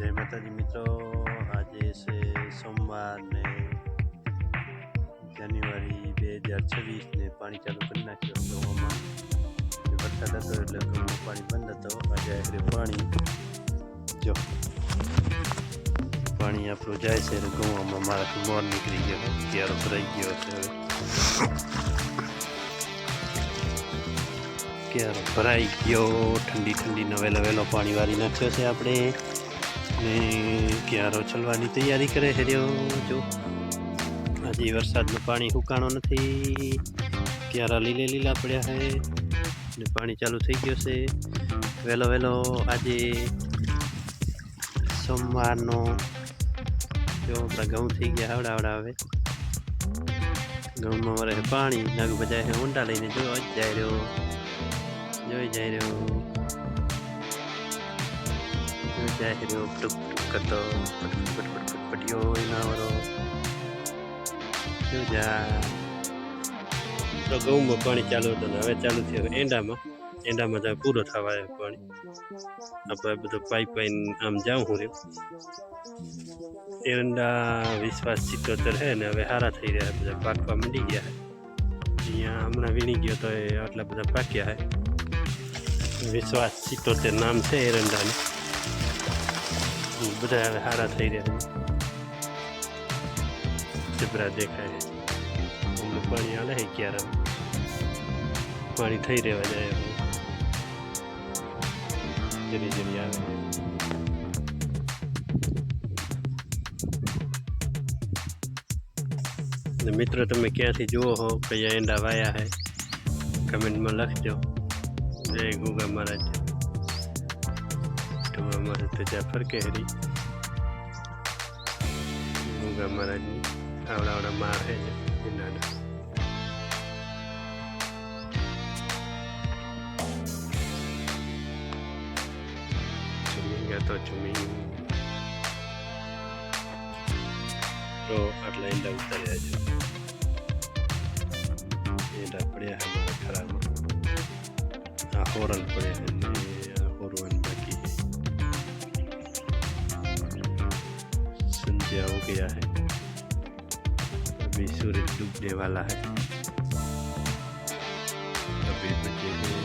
जय माता जी मित्रों, आज से सोमवार ने जान्युआरी 2026 ने पानी चालू कर नाख्यो गौમાં વરસાદ હતો એટલે ગૌમાં પાણી બંધ હતો। આજે આખરે પાણી જો પાણી આપણું જાય છે એટલે ગૌમાં મારાથી મોર નીકળી ગયો, ક્યારો ભરાઈ ગયો છે। હવે ક્યારો ભરાઈ ગયો, ઠંડી ઠંડીનો વહેલો પાણી વારી નાખ્યો છે આપણે ને ક્યારો ચલવાની તૈયારી કરે છે રહ્યો। જો હજી વરસાદનું પાણી હુકાણો નથી, ક્યારા લીલા પડ્યા છે ને પાણી ચાલુ થઈ ગયો છે વહેલો। આજે સોમવારનો જો આપણા ઘઉં થઈ ગયા આવડા હવે ઘઉંમાં વરે પાણી નાગ બજાય છે ઊંડા લઈને જો જાય રહ્યો ટુક કરતો પટીઓ એના વાળો જો જા તો ઘઉંમાં પાણી ચાલુ હતું ને હવે ચાલુ થયું એંડામાં જ્યાં પૂરો થવા આવ્યો પાણી। આપણે બધું પાઇપ આમ જાઉં હું રહ્યો એરંડા વિશ્વાસ 77 છે ને હવે સારા થઈ રહ્યા, બધા પાકવા માંડી ગયા છે। અહીંયા હમણાં વીણી ગયો તો એ આટલા બધા પાક્યા છે। વિશ્વાસ 77 નામ છે એરંડાનું, બધા હવે સારા થઈ રહ્યા છે, જબરા દેખાય છે। હમણાં પાણી હાલે છે ક્યારે પાણી થઈ રહેવા જાય જરી આવે। મિત્રો તમે ક્યાંથી જુઓ હો, કયા એંડા વાયા છે કમેન્ટમાં લખજો। જય ગુગા મહારાજ, તો અમારે તો જ્યાં ફરકે હરી ગુગા મહારાજની આવડા માર છે એના તો ચુમી તો આટલા એંડા ઉતાર્યા છે, એંડા પડ્યા છે મારા ખરામાં। આ હોરલ પડ્યા છે ને આ હોરવાનું બાકી है। संध्या हो गया है, अभी सूरज डूबने वाला है, अभी बचे हैं